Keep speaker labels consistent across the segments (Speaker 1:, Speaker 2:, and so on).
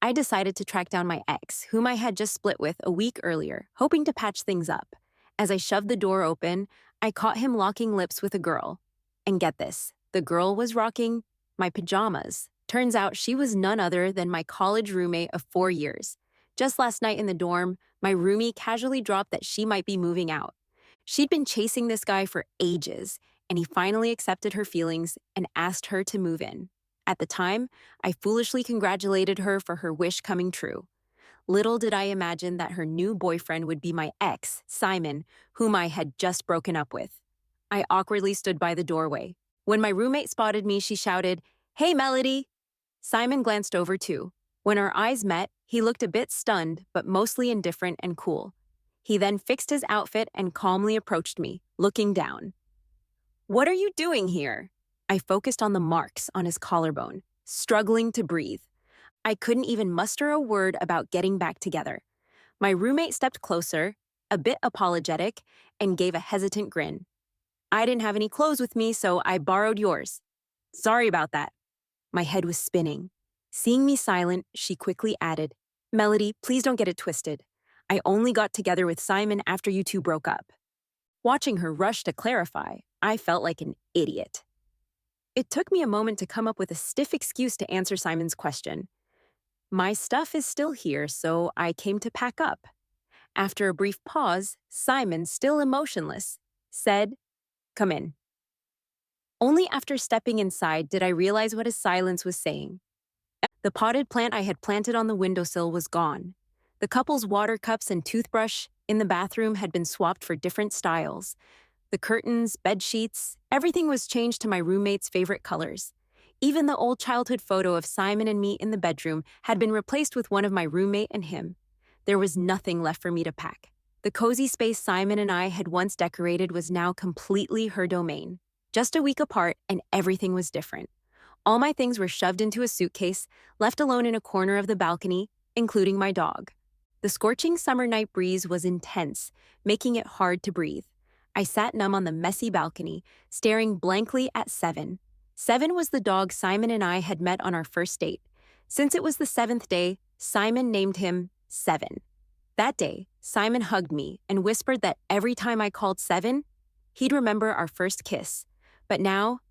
Speaker 1: I decided to track down my ex, whom I had just split with a week earlier, hoping to patch things up. As I shoved the door open, I caught him locking lips with a girl. And get this, the girl was rocking my pajamas. Turns out she was none other than my college roommate of 4 years. Just last night in the dorm, my roomie casually dropped that she might be moving out. She'd been chasing this guy for ages, and he finally accepted her feelings and asked her to move in. At the time, I foolishly congratulated her for her wish coming true. Little did I imagine that her new boyfriend would be my ex, Simon, whom I had just broken up with. I awkwardly stood by the doorway. When my roommate spotted me, she shouted, "Hey, Melody!" Simon glanced over too. When our eyes met, he looked a bit stunned, but mostly indifferent and cool. He then fixed his outfit and calmly approached me, looking down. "What are you doing here?" I focused on the marks on his collarbone, struggling to breathe. I couldn't even muster a word about getting back together. My roommate stepped closer, a bit apologetic, and gave a hesitant grin. "I didn't have any clothes with me, so I borrowed yours." "Sorry about that." My head was spinning. Seeing me silent, she quickly added, "Melody, please don't get it twisted. I only got together with Simon after you two broke up." Watching her rush to clarify, I felt like an idiot. It took me a moment to come up with a stiff excuse to answer Simon's question. "My stuff is still here, so I came to pack up." After a brief pause, Simon, still emotionless, said, "Come in." Only after stepping inside did I realize what his silence was saying. The potted plant I had planted on the windowsill was gone. The couple's water cups and toothbrush in the bathroom had been swapped for different styles. The curtains, bed sheets, everything was changed to my roommate's favorite colors. Even the old childhood photo of Simon and me in the bedroom had been replaced with one of my roommate and him. There was nothing left for me to pack. The cozy space Simon and I had once decorated was now completely her domain. Just a week apart, and everything was different. All my things were shoved into a suitcase, left alone in a corner of the balcony, including my dog. The scorching summer night breeze was intense, making it hard to breathe. I sat numb on the messy balcony, staring blankly at Seven. Seven was the dog Simon and I had met on our first date. Since it was the seventh day, Simon named him Seven. That day, Simon hugged me and whispered that every time I called Seven, he'd remember our first kiss. But now,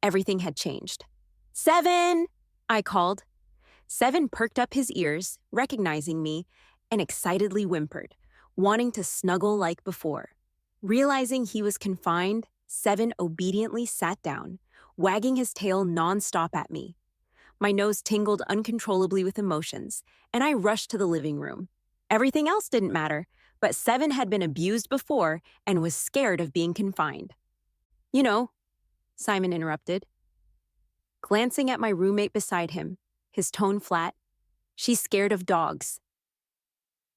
Speaker 1: everything had changed. "Seven!" I called. Seven perked up his ears, recognizing me, and excitedly whimpered, wanting to snuggle like before. Realizing he was confined, Seven obediently sat down, wagging his tail nonstop at me. My nose tingled uncontrollably with emotions, and I rushed to the living room. Everything else didn't matter, but Seven had been abused before and was scared of being confined. "You know," Simon interrupted, glancing at my roommate beside him, his tone flat, "she's scared of dogs."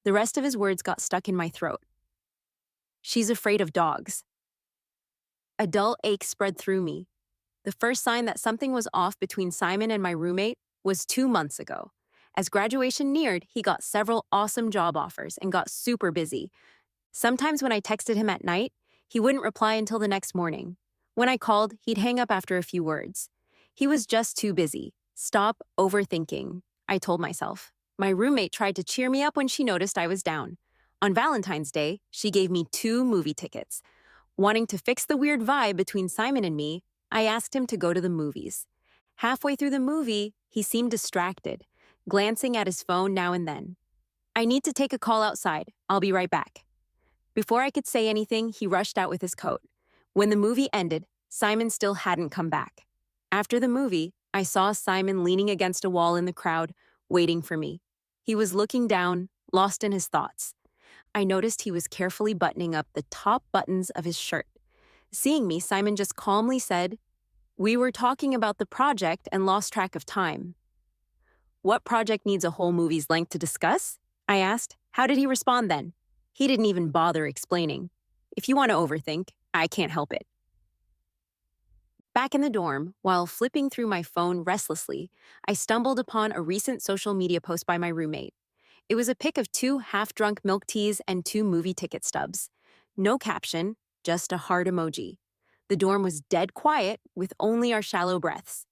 Speaker 1: The rest of his words got stuck in my throat. "She's afraid of dogs." A dull ache spread through me. The first sign that something was off between Simon and my roommate was 2 months ago. As graduation neared, he got several awesome job offers and got super busy. Sometimes when I texted him at night, he wouldn't reply until the next morning. When I called, he'd hang up after a few words. He was just too busy. "Stop overthinking," I told myself. My roommate tried to cheer me up when she noticed I was down. On Valentine's Day, she gave me 2 movie tickets. Wanting to fix the weird vibe between Simon and me, I asked him to go to the movies. Halfway through the movie, he seemed distracted, glancing at his phone now and then. "I need to take a call outside. I'll be right back." Before I could say anything, he rushed out with his coat. When the movie ended, Simon still hadn't come back. After the movie, I saw Simon leaning against a wall in the crowd, waiting for me. He was looking down, lost in his thoughts. I noticed he was carefully buttoning up the top buttons of his shirt. Seeing me, Simon just calmly said, "We were talking about the project and lost track of time." "What project needs a whole movie's length to discuss?" I asked. How did he respond then? He didn't even bother explaining. If you want to overthink, I can't help it. Back in the dorm, while flipping through my phone restlessly, I stumbled upon a recent social media post by my roommate. It was a pic of 2 half-drunk milk teas and 2 movie ticket stubs. No caption, just a heart emoji. The dorm was dead quiet, with only our shallow breaths.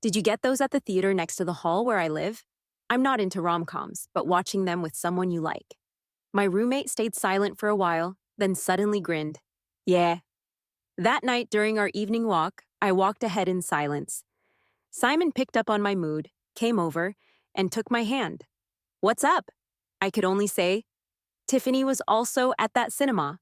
Speaker 1: "Did you get those at the theater next to the hall where I live?" I'm not into rom-coms, but watching them with someone you like. My roommate stayed silent for a while, then suddenly grinned. Yeah. That night during our evening walk, I walked ahead in silence. Simon picked up on my mood, came over, and took my hand. What's up? I could only say. Tiffany was also at that cinema.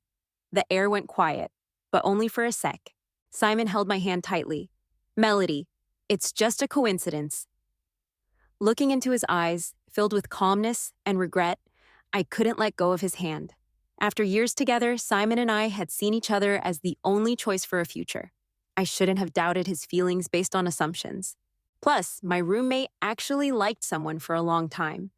Speaker 1: The air went quiet, but only for a sec. Simon held my hand tightly. Melody, it's just a coincidence. Looking into his eyes, filled with calmness and regret, I couldn't let go of his hand. After years together, Simon and I had seen each other as the only choice for a future. I shouldn't have doubted his feelings based on assumptions. Plus, my roommate actually liked someone for a long time.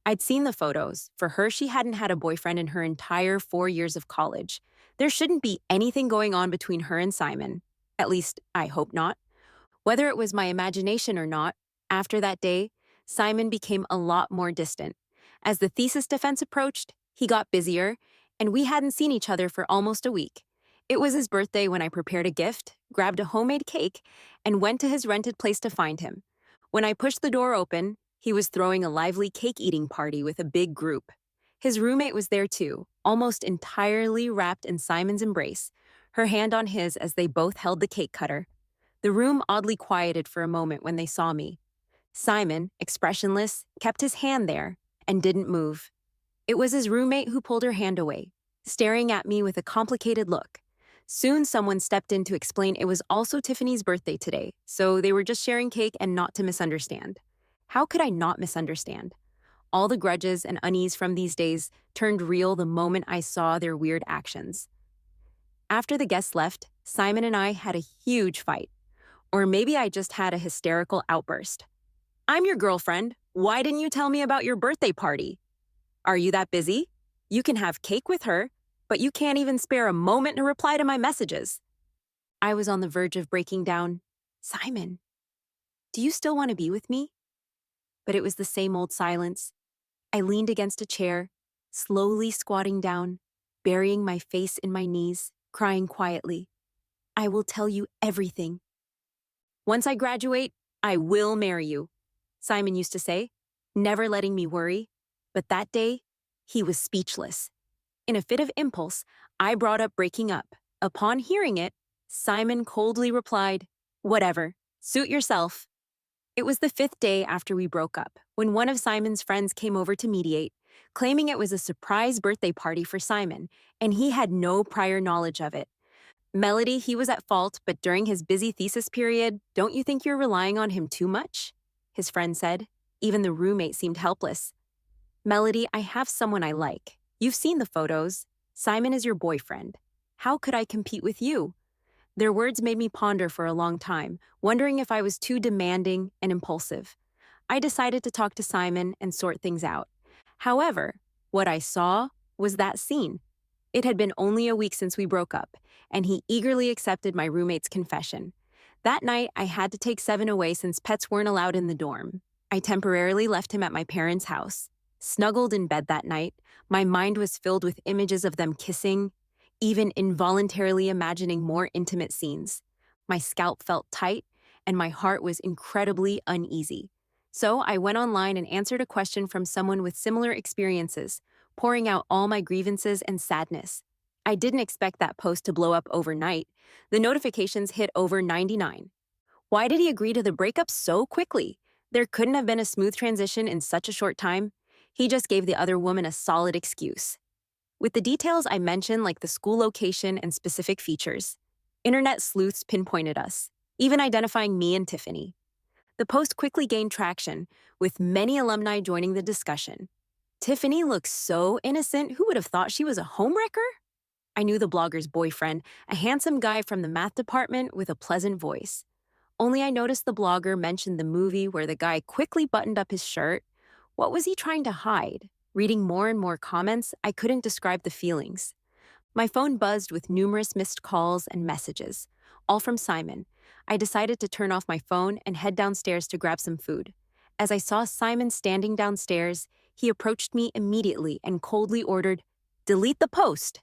Speaker 1: I'd seen the photos. For her, she hadn't had a boyfriend in her entire 4 years of college. There shouldn't be anything going on between her and Simon. At least, I hope not. Whether it was my imagination or not, after that day, Simon became a lot more distant. As the thesis defense approached, he got busier, and we hadn't seen each other for almost a week. It was his birthday when I prepared a gift, grabbed a homemade cake, and went to his rented place to find him. When I pushed the door open, he was throwing a lively cake-eating party with a big group. His roommate was there too, almost entirely wrapped in Simon's embrace, her hand on his as they both held the cake cutter. The room oddly quieted for a moment when they saw me. Simon, expressionless, kept his hand there and didn't move. It was his roommate who pulled her hand away, staring at me with a complicated look. Soon someone stepped in to explain it was also Tiffany's birthday today, so they were just sharing cake and not to misunderstand. How could I not misunderstand? All the grudges and unease from these days turned real the moment I saw their weird actions. After the guests left, Simon and I had a huge fight. Or maybe I just had a hysterical outburst. I'm your girlfriend. Why didn't you tell me about your birthday party? Are you that busy? You can have cake with her, but you can't even spare a moment to reply to my messages. I was on the verge of breaking down. Simon, do you still want to be with me? But it was the same old silence. I leaned against a chair, slowly squatting down, burying my face in my knees, crying quietly. I will tell you everything. Once I graduate, I will marry you, Simon used to say, never letting me worry. But that day, he was speechless. In a fit of impulse, I brought up breaking up. Upon hearing it, Simon coldly replied, whatever, suit yourself. It was the 5th day after we broke up, when one of Simon's friends came over to mediate, claiming it was a surprise birthday party for Simon, and he had no prior knowledge of it. Melody, he was at fault, but during his busy thesis period, don't you think you're relying on him too much? His friend said. Even the roommate seemed helpless. Melody, I have someone I like. You've seen the photos. Simon is your boyfriend. How could I compete with you? Their words made me ponder for a long time, wondering if I was too demanding and impulsive. I decided to talk to Simon and sort things out. However, what I saw was that scene. It had been only a week since we broke up, and he eagerly accepted my roommate's confession. That night, I had to take Seven away since pets weren't allowed in the dorm. I temporarily left him at my parents' house. Snuggled in bed that night, my mind was filled with images of them kissing, even involuntarily imagining more intimate scenes. My scalp felt tight, and my heart was incredibly uneasy. So I went online and answered a question from someone with similar experiences, pouring out all my grievances and sadness. I didn't expect that post to blow up overnight. The notifications hit over 99. Why did he agree to the breakup so quickly? There couldn't have been a smooth transition in such a short time. He just gave the other woman a solid excuse. With the details I mentioned, like the school location and specific features, internet sleuths pinpointed us, even identifying me and Tiffany. The post quickly gained traction, with many alumni joining the discussion. Tiffany looks so innocent, who would have thought she was a homewrecker? I knew the blogger's boyfriend, a handsome guy from the math department with a pleasant voice. Only I noticed the blogger mentioned the movie where the guy quickly buttoned up his shirt. What was he trying to hide? Reading more and more comments, I couldn't describe the feelings. My phone buzzed with numerous missed calls and messages, all from Simon. I decided to turn off my phone and head downstairs to grab some food. As I saw Simon standing downstairs, he approached me immediately and coldly ordered, "Delete the post."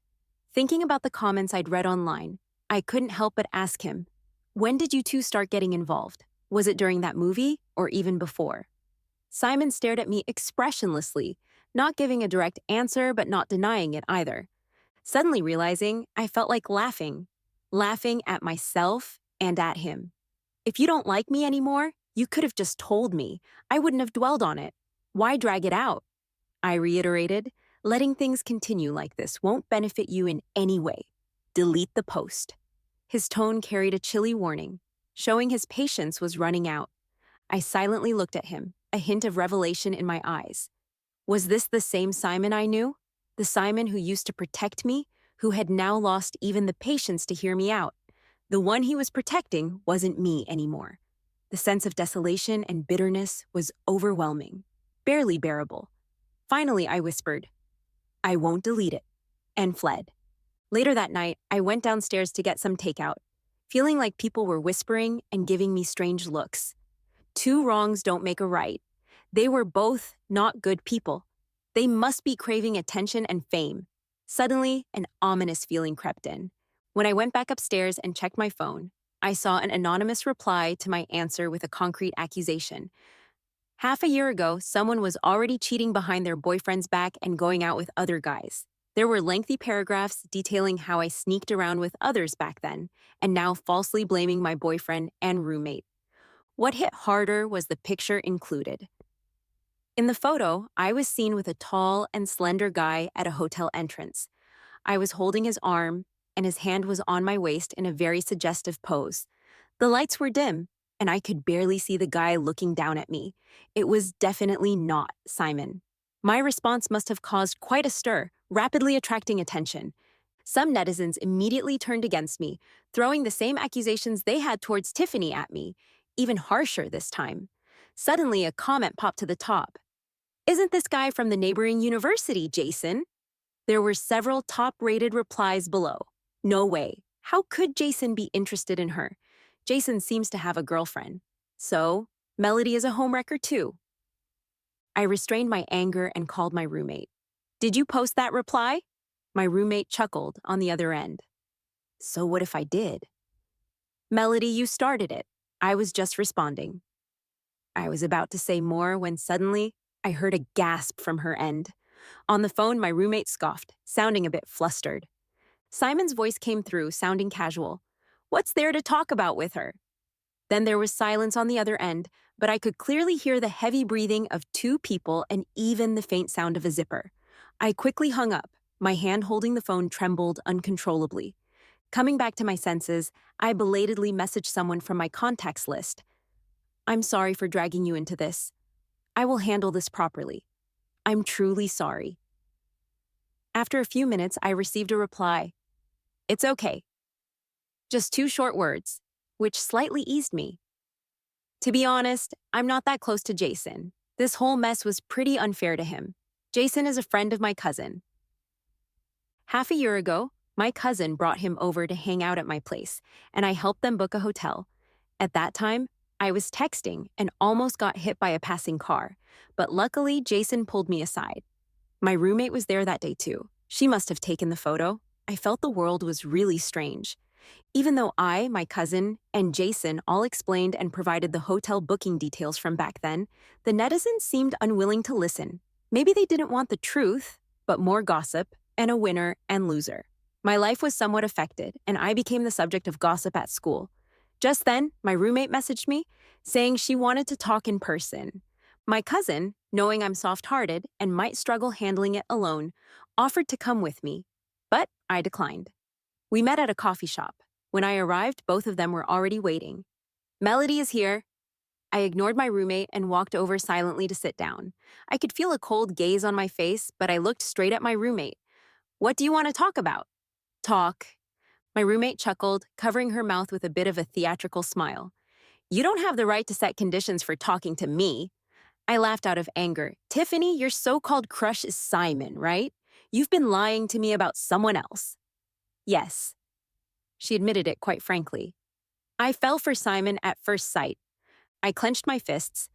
Speaker 1: Thinking about the comments I'd read online, I couldn't help but ask him, "When did you two start getting involved? Was it during that movie or even before?" Simon stared at me expressionlessly, not giving a direct answer but not denying it either. Suddenly realizing I felt like laughing at myself and at him. If you don't like me anymore, you could have just told me. I wouldn't have dwelled on it. Why drag it out? I reiterated, letting things continue like this won't benefit you in any way. Delete the post. His tone carried a chilly warning, showing his patience was running out. I silently looked at him, a hint of revelation in my eyes. Was this the same Simon I knew? The Simon who used to protect me, who had now lost even the patience to hear me out? The one he was protecting wasn't me anymore. The sense of desolation and bitterness was overwhelming, barely bearable. Finally, I whispered, "I won't delete it," and fled. Later that night, I went downstairs to get some takeout, feeling like people were whispering and giving me strange looks. Two wrongs don't make a right. They were both not good people. They must be craving attention and fame. Suddenly, an ominous feeling crept in. When I went back upstairs and checked my phone, I saw an anonymous reply to my answer with a concrete accusation. Half a year ago, someone was already cheating behind their boyfriend's back and going out with other guys. There were lengthy paragraphs detailing how I sneaked around with others back then, and now falsely blaming my boyfriend and roommate. What hit harder was the picture included. In the photo, I was seen with a tall and slender guy at a hotel entrance. I was holding his arm, and his hand was on my waist in a very suggestive pose. The lights were dim, and I could barely see the guy looking down at me. It was definitely not Simon. My response must have caused quite a stir, rapidly attracting attention. Some netizens immediately turned against me, throwing the same accusations they had towards Tiffany at me, even harsher this time. Suddenly, a comment popped to the top. "Isn't this guy from the neighboring university, Jason?" There were several top-rated replies below. No way. How could Jason be interested in her? Jason seems to have a girlfriend. So, Melody is a homewrecker too. I restrained my anger and called my roommate. "Did you post that reply?" My roommate chuckled on the other end. "So what if I did?" "Melody, you started it. I was just responding." I was about to say more when suddenly I heard a gasp from her end. On the phone, my roommate scoffed, sounding a bit flustered. Simon's voice came through, sounding casual. "What's there to talk about with her?" Then there was silence on the other end, but I could clearly hear the heavy breathing of two people and even the faint sound of a zipper. I quickly hung up. My hand holding the phone trembled uncontrollably. Coming back to my senses, I belatedly messaged someone from my contacts list. "I'm sorry for dragging you into this. I will handle this properly. I'm truly sorry." After a few minutes, I received a reply. "It's okay." Just two short words, which slightly eased me. To be honest, I'm not that close to Jason. This whole mess was pretty unfair to him. Jason is a friend of my cousin. Half a year ago, my cousin brought him over to hang out at my place, and I helped them book a hotel. At that time, I was texting and almost got hit by a passing car, but luckily Jason pulled me aside. My roommate was there that day too. She must have taken the photo. I felt the world was really strange. Even though I, my cousin, and Jason all explained and provided the hotel booking details from back then, the netizens seemed unwilling to listen. Maybe they didn't want the truth, but more gossip, and a winner and loser. My life was somewhat affected, and I became the subject of gossip at school. Just then, my roommate messaged me, saying she wanted to talk in person. My cousin, knowing I'm soft-hearted and might struggle handling it alone, offered to come with me, but I declined. We met at a coffee shop. When I arrived, both of them were already waiting. "Melody is here." I ignored my roommate and walked over silently to sit down. I could feel a cold gaze on my face, but I looked straight at my roommate. "What do you want to talk about?" "Talk." My roommate chuckled, covering her mouth with a bit of a theatrical smile. "You don't have the right to set conditions for talking to me." I laughed out of anger. "Tiffany, your so-called crush is Simon, right? You've been lying to me about someone else." "Yes." She admitted it quite frankly. "I fell for Simon at first sight." I clenched my fists.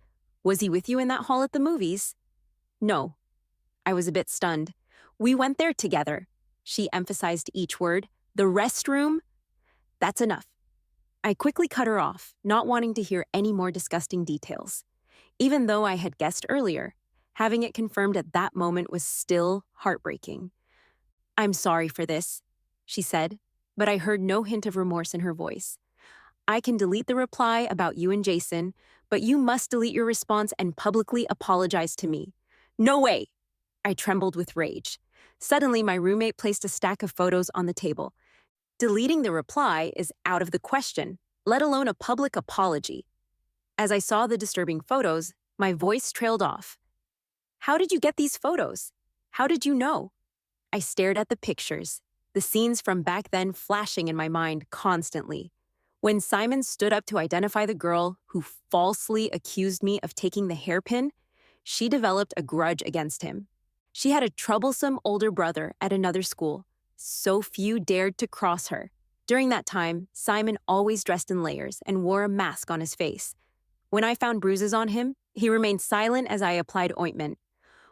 Speaker 1: "Was he with you in that hall at the movies?" "No." I was a bit stunned. "We went there together." She emphasized each word. "The restroom?" "That's enough." I quickly cut her off, not wanting to hear any more disgusting details. even though I had guessed earlier. Having it confirmed at that moment was still heartbreaking. "I'm sorry for this," she said, but I heard no hint of remorse in her voice. "I can delete the reply about you and Jason, but you must delete your response and publicly apologize to me." "No way!" I trembled with rage. Suddenly, my roommate placed a stack of photos on the table. Deleting the reply is out of the question, let alone a public apology. As I saw the disturbing photos, my voice trailed off. "How did you get these photos? How did you know?" I stared at the pictures, the scenes from back then flashing in my mind constantly. When Simon stood up to identify the girl who falsely accused me of taking the hairpin, she developed a grudge against him. She had a troublesome older brother at another school, so few dared to cross her. During that time, Simon always dressed in layers and wore a mask on his face. When I found bruises on him, he remained silent as I applied ointment.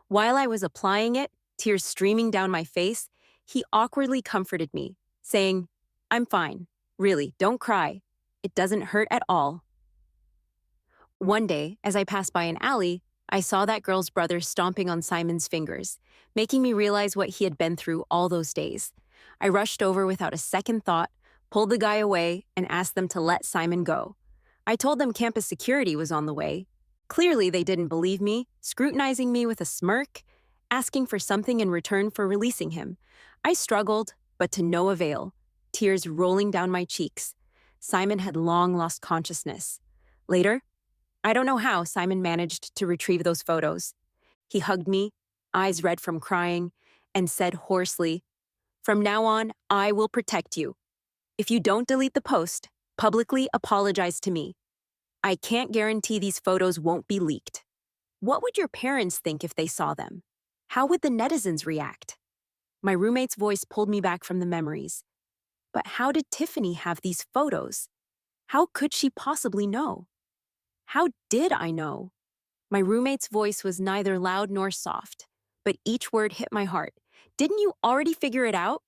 Speaker 1: While I was applying it, tears streaming down my face, he awkwardly comforted me, saying, "I'm fine. Really, don't cry. It doesn't hurt at all." One day, as I passed by an alley, I saw that girl's brother stomping on Simon's fingers, making me realize what he had been through all those days. I rushed over without a second thought, pulled the guy away, and asked them to let Simon go. I told them campus security was on the way. Clearly, they didn't believe me, scrutinizing me with a smirk, asking for something in return for releasing him. I struggled, but to no avail, tears rolling down my cheeks. Simon had long lost consciousness. Later, I don't know how Simon managed to retrieve those photos. He hugged me, eyes red from crying, and said hoarsely, "From now on, I will protect you. If you don't delete the post, publicly apologize to me. I can't guarantee these photos won't be leaked." What would your parents think if they saw them? How would the netizens react? My roommate's voice pulled me back from the memories. But how did Tiffany have these photos? How could she possibly know? How did I know? My roommate's voice was neither loud nor soft, but each word hit my heart. "Didn't you already figure it out?"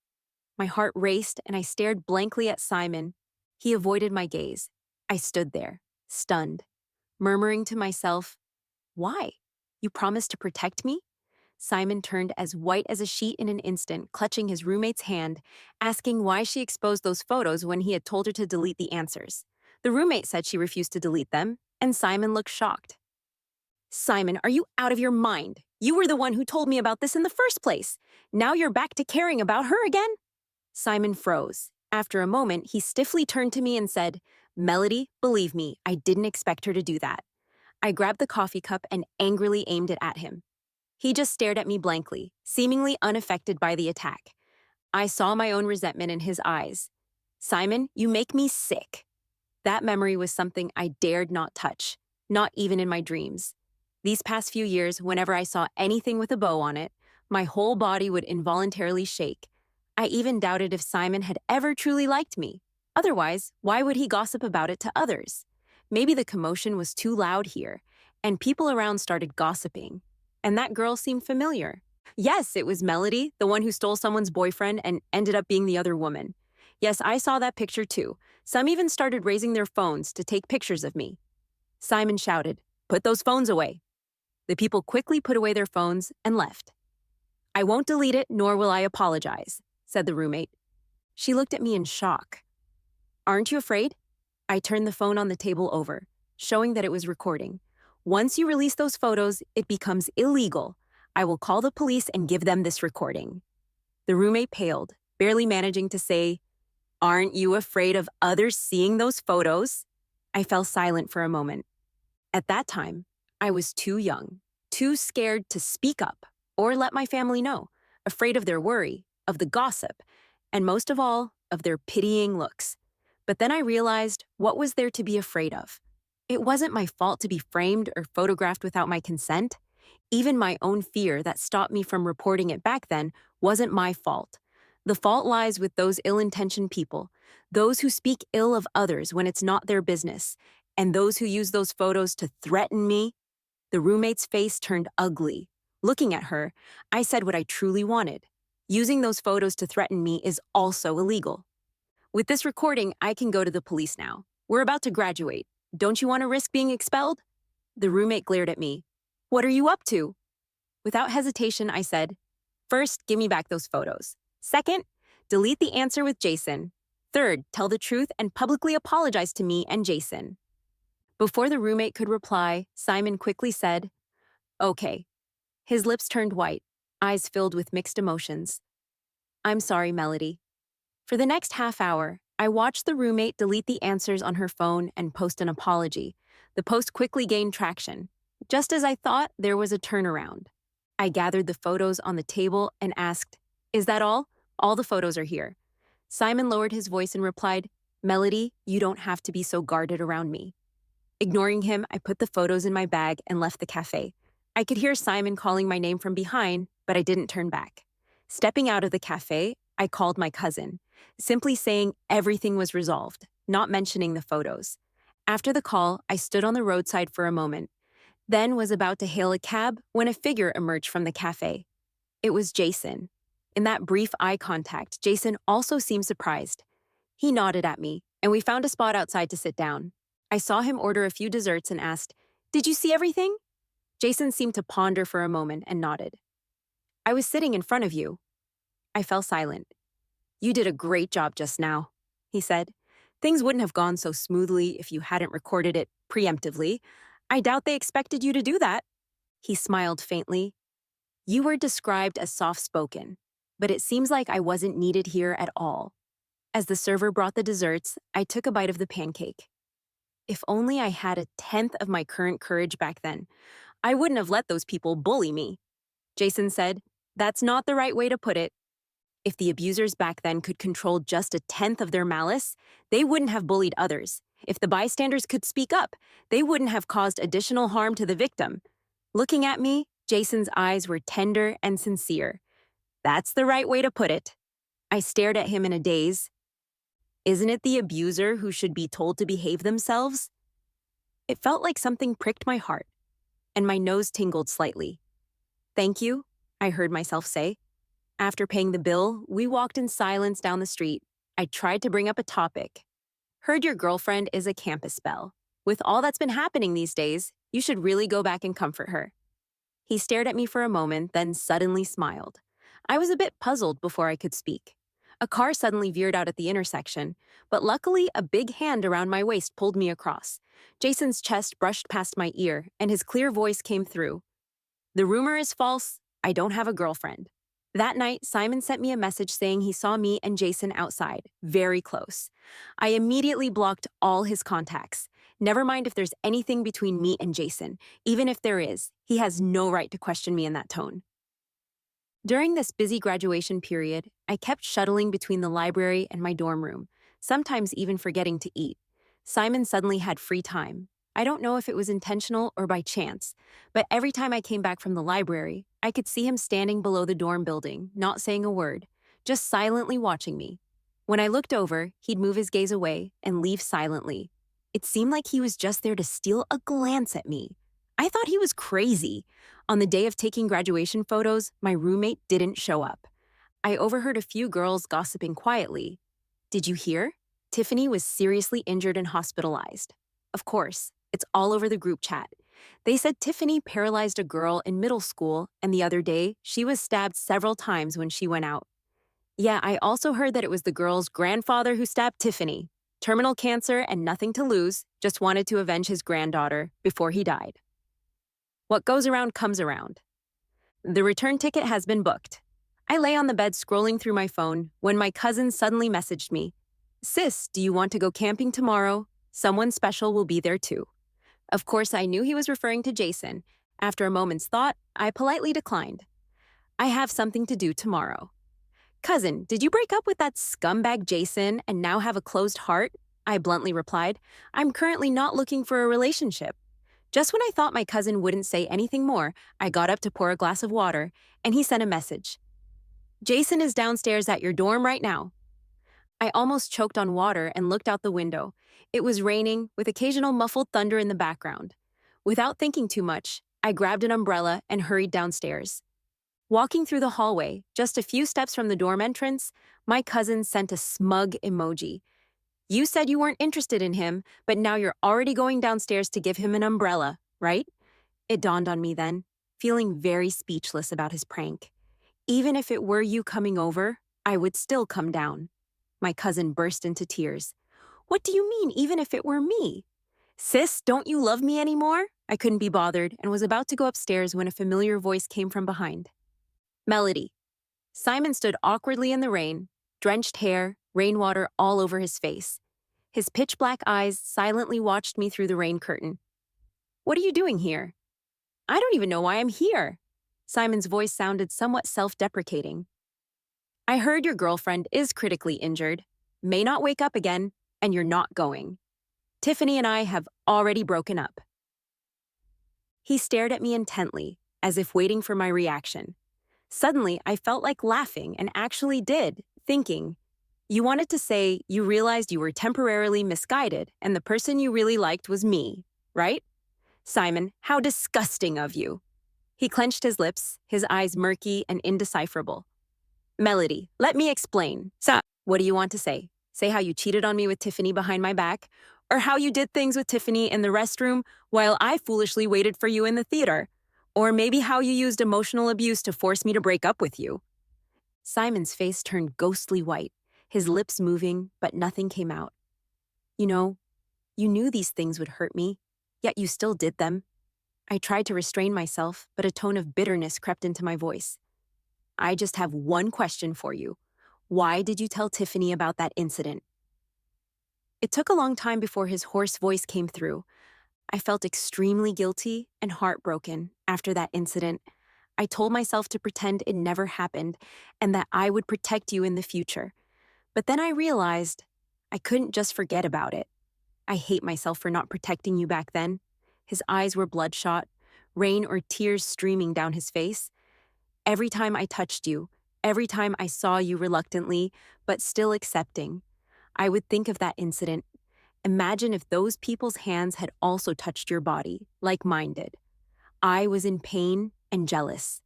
Speaker 1: My heart raced and I stared blankly at Simon. He avoided my gaze. I stood there, stunned, murmuring to myself, "Why? You promised to protect me?" Simon turned as white as a sheet in an instant, clutching his roommate's hand, asking why she exposed those photos when he had told her to delete the answers. The roommate said she refused to delete them, and Simon looked shocked. "Simon, are you out of your mind? You were the one who told me about this in the first place. Now you're back to caring about her again?" Simon froze. After a moment, he stiffly turned to me and said, "Melody, believe me, I didn't expect her to do that." I grabbed the coffee cup and angrily aimed it at him. He just stared at me blankly, seemingly unaffected by the attack. I saw my own resentment in his eyes. "Simon, you make me sick." That memory was something I dared not touch, not even in my dreams. These past few years, whenever I saw anything with a bow on it, my whole body would involuntarily shake. I even doubted if Simon had ever truly liked me. Otherwise, why would he gossip about it to others? Maybe the commotion was too loud here, and people around started gossiping. And that girl seemed familiar. Yes, it was Melody, the one who stole someone's boyfriend and ended up being the other woman. Yes, I saw that picture too. Some even started raising their phones to take pictures of me. Simon shouted, "Put those phones away." The people quickly put away their phones and left. "I won't delete it, nor will I apologize," said the roommate. She looked at me in shock. "Aren't you afraid?" I turned the phone on the table over, showing that it was recording. "Once you release those photos, it becomes illegal. I will call the police and give them this recording." The roommate paled, barely managing to say, "Aren't you afraid of others seeing those photos?" I fell silent for a moment. At that time, I was too young, too scared to speak up or let my family know, afraid of their worry, of the gossip, and most of all, of their pitying looks. But then I realized, what was there to be afraid of? It wasn't my fault to be framed or photographed without my consent. Even my own fear that stopped me from reporting it back then wasn't my fault. The fault lies with those ill-intentioned people, those who speak ill of others when it's not their business, and those who use those photos to threaten me. The roommate's face turned ugly. Looking at her, I said what I truly wanted. Using those photos to threaten me is also illegal. With this recording, I can go to the police now. We're about to graduate. Don't you want to risk being expelled? The roommate glared at me. What are you up to? Without hesitation, I said, first, give me back those photos. Second, delete the answer with Jason. Third, tell the truth and publicly apologize to me and Jason. Before the roommate could reply, Simon quickly said, okay. His lips turned white, eyes filled with mixed emotions. I'm sorry, Melody. For the next half hour, I watched the roommate delete the answers on her phone and post an apology. The post quickly gained traction. Just as I thought, there was a turnaround. I gathered the photos on the table and asked, is that all? All the photos are here. Simon lowered his voice and replied, Melody, you don't have to be so guarded around me. Ignoring him, I put the photos in my bag and left the cafe. I could hear Simon calling my name from behind, but I didn't turn back. Stepping out of the cafe, I called my cousin, simply saying everything was resolved, not mentioning the photos. After the call, I stood on the roadside for a moment, then was about to hail a cab when a figure emerged from the cafe. It was Jason. In that brief eye contact, Jason also seemed surprised. He nodded at me, and we found a spot outside to sit down. I saw him order a few desserts and asked, did you see everything? Jason seemed to ponder for a moment and nodded. I was sitting in front of you. I fell silent. You did a great job just now, he said. Things wouldn't have gone so smoothly if you hadn't recorded it preemptively. I doubt they expected you to do that. He smiled faintly. You were described as soft-spoken, but it seems like I wasn't needed here at all. As the server brought the desserts, I took a bite of the pancake. If only I had 1/10 of my current courage back then, I wouldn't have let those people bully me. Jason said, that's not the right way to put it. If the abusers back then could control just 1/10 of their malice, they wouldn't have bullied others. If the bystanders could speak up, they wouldn't have caused additional harm to the victim. Looking at me, Jason's eyes were tender and sincere. That's the right way to put it. I stared at him in a daze. Isn't it the abuser who should be told to behave themselves? It felt like something pricked my heart, and my nose tingled slightly. Thank you, I heard myself say. After paying the bill, we walked in silence down the street. I tried to bring up a topic. Heard your girlfriend is a campus belle. With all that's been happening these days, you should really go back and comfort her. He stared at me for a moment, then suddenly smiled. I was a bit puzzled before I could speak. A car suddenly veered out at the intersection, but luckily a big hand around my waist pulled me across. Jason's chest brushed past my ear, and his clear voice came through. The rumor is false. I don't have a girlfriend. That night, Simon sent me a message saying he saw me and Jason outside, very close. I immediately blocked all his contacts. Never mind if there's anything between me and Jason. Even if there is, he has no right to question me in that tone. During this busy graduation period, I kept shuttling between the library and my dorm room, sometimes even forgetting to eat. Simon suddenly had free time. I don't know if it was intentional or by chance, but every time I came back from the library, I could see him standing below the dorm building, not saying a word, just silently watching me. When I looked over, he'd move his gaze away and leave silently. It seemed like he was just there to steal a glance at me. I thought he was crazy. On the day of taking graduation photos, my roommate didn't show up. I overheard a few girls gossiping quietly. Did you hear? Tiffany was seriously injured and hospitalized. Of course, it's all over the group chat. They said Tiffany paralyzed a girl in middle school, and the other day, she was stabbed several times when she went out. Yeah, I also heard that it was the girl's grandfather who stabbed Tiffany. Terminal cancer and nothing to lose, just wanted to avenge his granddaughter before he died. What goes around comes around. The return ticket has been booked. I lay on the bed scrolling through my phone when my cousin suddenly messaged me. Sis, do you want to go camping tomorrow? Someone special will be there too. Of course, I knew he was referring to Jason. After a moment's thought, I politely declined. I have something to do tomorrow. Cousin, did you break up with that scumbag Jason and now have a closed heart? I bluntly replied. I'm currently not looking for a relationship. Just when I thought my cousin wouldn't say anything more, I got up to pour a glass of water, and he sent a message. Jason is downstairs at your dorm right now. I almost choked on water and looked out the window. It was raining, with occasional muffled thunder in the background. Without thinking too much, I grabbed an umbrella and hurried downstairs. Walking through the hallway, just a few steps from the dorm entrance, my cousin sent a smug emoji. You said you weren't interested in him, but now you're already going downstairs to give him an umbrella. right? It dawned on me then, feeling very speechless about his prank. Even if it were you coming over, I would still come down. My cousin burst into tears. What do you mean, even if it were me? Sis, don't you love me anymore? I couldn't be bothered and was about to go upstairs when a familiar voice came from behind. Melody. Simon stood awkwardly in the rain, drenched hair, rainwater all over his face. His pitch black eyes silently watched me through the rain curtain. What are you doing here? I don't even know why I'm here. Simon's voice sounded somewhat self-deprecating. I heard your girlfriend is critically injured, may not wake up again, and you're not going. Tiffany and I have already broken up. He stared at me intently, as if waiting for my reaction. Suddenly, I felt like laughing and actually did, thinking, you wanted to say you realized you were temporarily misguided and the person you really liked was me, right? Simon, how disgusting of you. He clenched his lips, his eyes murky and indecipherable. Melody, let me explain. So, what do you want to say? Say how you cheated on me with Tiffany behind my back? Or how you did things with Tiffany in the restroom while I foolishly waited for you in the theater? Or maybe how you used emotional abuse to force me to break up with you? Simon's face turned ghostly white, his lips moving, but nothing came out. You know, you knew these things would hurt me, yet you still did them. I tried to restrain myself, but a tone of bitterness crept into my voice. I just have one question for you. Why did you tell Tiffany about that incident? It took a long time before his hoarse voice came through. I felt extremely guilty and heartbroken after that incident. I told myself to pretend it never happened and that I would protect you in the future. But then I realized I couldn't just forget about it. I hate myself for not protecting you back then. His eyes were bloodshot, rain or tears streaming down his face. Every time I touched you, every time I saw you reluctantly, but still accepting, I would think of that incident. Imagine if those people's hands had also touched your body, like mine did. I was in pain and jealous.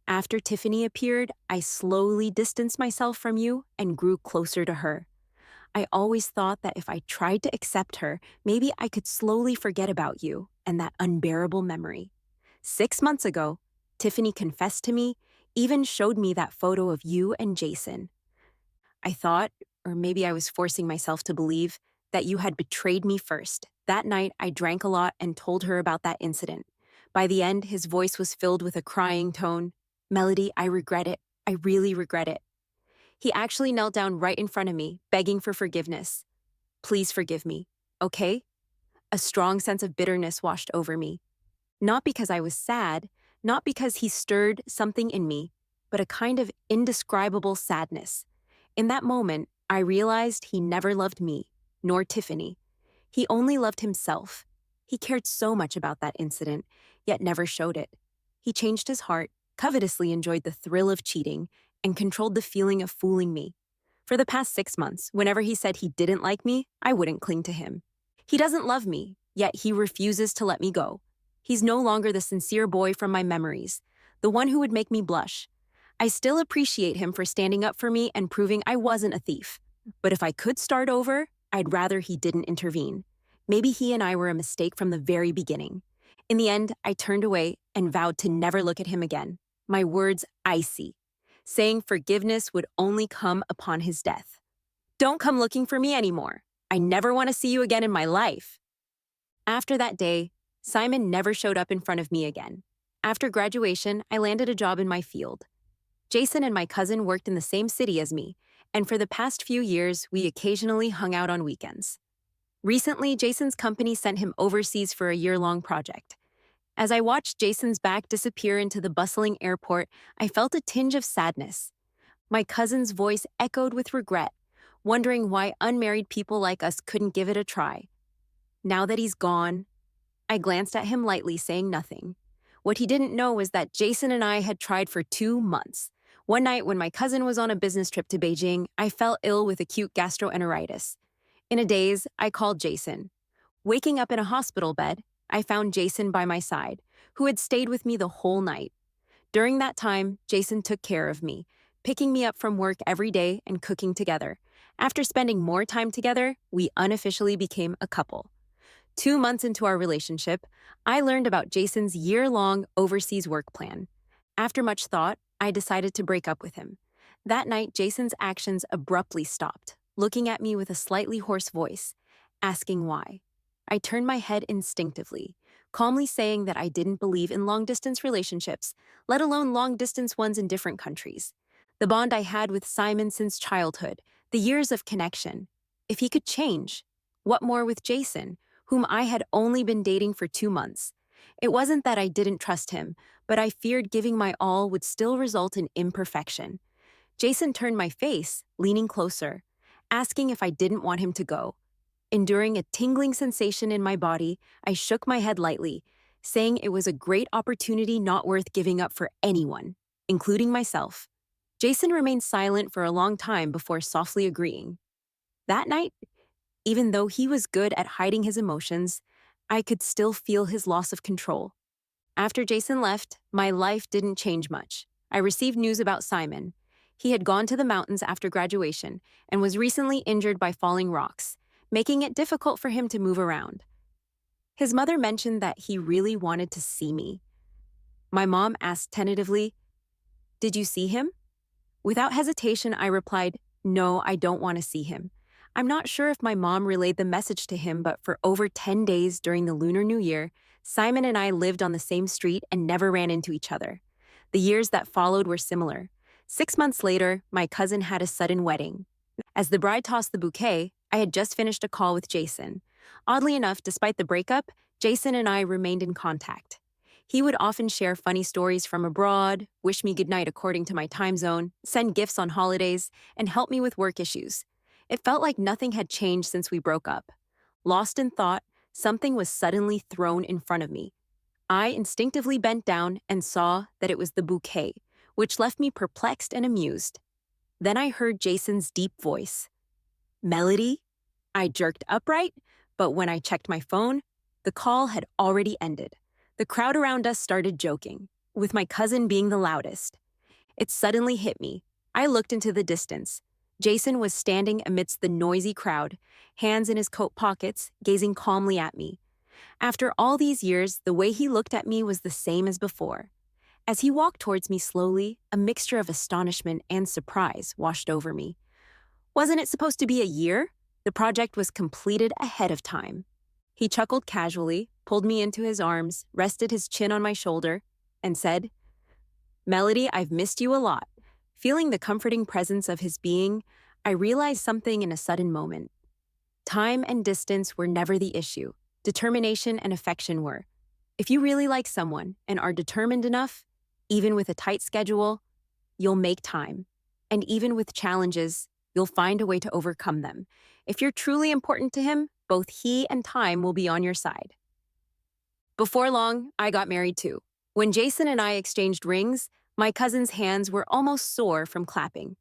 Speaker 1: After Tiffany appeared, I slowly distanced myself from you and grew closer to her. I always thought that if I tried to accept her, maybe I could slowly forget about you and that unbearable memory. 6 months ago, Tiffany confessed to me, even showed me that photo of you and Jason. I thought, or maybe I was forcing myself to believe, that you had betrayed me first. That night, I drank a lot and told her about that incident. By the end, his voice was filled with a crying tone. Melody, I regret it. I really regret it. He actually knelt down right in front of me, begging for forgiveness. Please forgive me, okay? A strong sense of bitterness washed over me. Not because I was sad, not because he stirred something in me, but a kind of indescribable sadness. In that moment, I realized he never loved me, nor Tiffany. He only loved himself. He cared so much about that incident, yet never showed it. He changed his heart, covetously enjoyed the thrill of cheating, and controlled the feeling of fooling me. For the past 6 months, whenever he said he didn't like me, I wouldn't cling to him. He doesn't love me, yet he refuses to let me go. He's no longer the sincere boy from my memories, the one who would make me blush. I still appreciate him for standing up for me and proving I wasn't a thief. But if I could start over, I'd rather he didn't intervene. Maybe he and I were a mistake from the very beginning. In the end, I turned away and vowed to never look at him again. My words icy, saying forgiveness would only come upon his death. Don't come looking for me anymore. I never want to see you again in my life. After that day, Simon never showed up in front of me again. After graduation, I landed a job in my field. Jason and my cousin worked in the same city as me, and for the past few years, we occasionally hung out on weekends. Recently, Jason's company sent him overseas for a year-long project. As I watched Jason's back disappear into the bustling airport, I felt a tinge of sadness. My cousin's voice echoed with regret, wondering why unmarried people like us couldn't give it a try. Now that he's gone, I glanced at him lightly, saying nothing. What he didn't know was that Jason and I had tried for 2 months. One night when my cousin was on a business trip to Beijing, I fell ill with acute gastroenteritis. In a daze, I called Jason. Waking up in a hospital bed, I found Jason by my side, who had stayed with me the whole night. During that time, Jason took care of me, picking me up from work every day and cooking together. After spending more time together, we unofficially became a couple. 2 months into our relationship, I learned about Jason's year-long overseas work plan. After much thought, I decided to break up with him. That night, Jason's actions abruptly stopped, looking at me with a slightly hoarse voice, asking why. I turned my head instinctively, calmly saying that I didn't believe in long-distance relationships, let alone long-distance ones in different countries. The bond I had with Simon since childhood, the years of connection. If he could change, what more with Jason, whom I had only been dating for 2 months? It wasn't that I didn't trust him, but I feared giving my all would still result in imperfection. Jason turned my face, leaning closer, asking if I didn't want him to go. Enduring a tingling sensation in my body, I shook my head lightly, saying it was a great opportunity not worth giving up for anyone, including myself. Jason remained silent for a long time before softly agreeing. That night, even though he was good at hiding his emotions, I could still feel his loss of control. After Jason left, my life didn't change much. I received news about Simon. He had gone to the mountains after graduation and was recently injured by falling rocks, making it difficult for him to move around. His mother mentioned that he really wanted to see me. My mom asked tentatively, "Did you see him?" Without hesitation, I replied, "No, I don't want to see him." I'm not sure if my mom relayed the message to him, but for over 10 days during the Lunar New Year, Simon and I lived on the same street and never ran into each other. The years that followed were similar. 6 months later, my cousin had a sudden wedding. As the bride tossed the bouquet, I had just finished a call with Jason. Oddly enough, despite the breakup, Jason and I remained in contact. He would often share funny stories from abroad, wish me goodnight according to my time zone, send gifts on holidays, and help me with work issues. It felt like nothing had changed since we broke up. Lost in thought, something was suddenly thrown in front of me. I instinctively bent down and saw that it was the bouquet, which left me perplexed and amused. Then I heard Jason's deep voice. "Melody?" I jerked upright, but when I checked my phone, the call had already ended. The crowd around us started joking, with my cousin being the loudest. It suddenly hit me. I looked into the distance. Jason was standing amidst the noisy crowd, hands in his coat pockets, gazing calmly at me. After all these years, the way he looked at me was the same as before. As he walked towards me slowly, a mixture of astonishment and surprise washed over me. Wasn't it supposed to be a year? The project was completed ahead of time. He chuckled casually, pulled me into his arms, rested his chin on my shoulder, and said, "Melody, I've missed you a lot." Feeling the comforting presence of his being, I realized something in a sudden moment. Time and distance were never the issue. Determination and affection were. If you really like someone and are determined enough, even with a tight schedule, you'll make time. And even with challenges, you'll find a way to overcome them. If you're truly important to him, both he and time will be on your side. Before long, I got married too. When Jason and I exchanged rings, my cousin's hands were almost sore from clapping.